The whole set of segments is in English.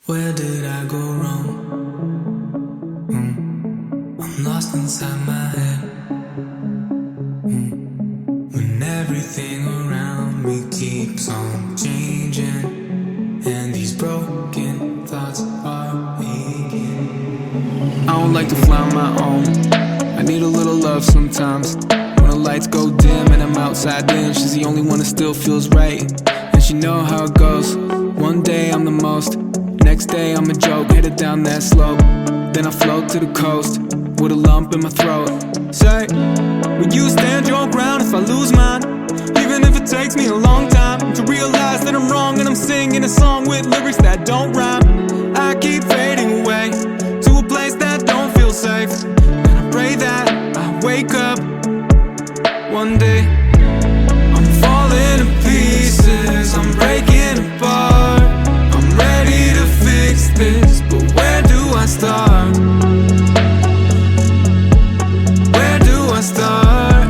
Where did I go wrong? I'm lost inside my head. When everything around me keeps on changing, and these broken thoughts are aching. I don't like to fly on my own. I need a little love sometimes. When the lights go dim and I'm outside in, she's the only one that still feels right. And she know how it goes. One day I'm the most, next day I'm a joke, headed down that slope. Then I float to the coast, with a lump in my throat. Say, will you stand your ground if I lose mine? Even if it takes me a long time to realize that I'm wrong, and I'm singing a song with lyrics that don't rhyme. I keep fading away to a place that don't feel safe, and I pray that I wake up one day. I'm falling to pieces, I'm breaking apart. I'm ready to fix this, but where do I start? Where do I start?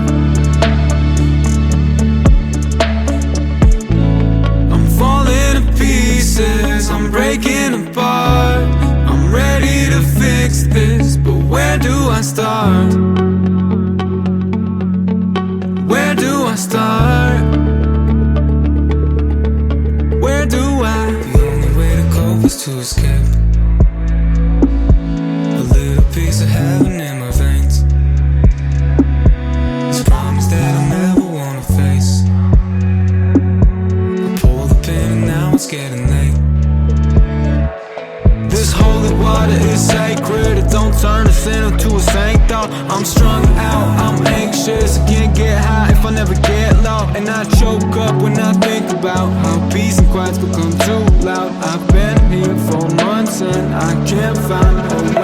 I'm falling to pieces, I'm breaking apart. I'm ready to fix this, but where do I start? Where do I start? Where do I? The only way to cope is to escape. A little piece of heaven in my veins. It's a promise that I never wanna face. I pull the pin and now it's getting late. This holy water is sacred. It don't turn a sinner to a saint though. I'm strung out, I'm anxious. I can't get high if I never get low. And I choke up when I think about how peace and quiet's become too loud. I've been here for months and I can't find a way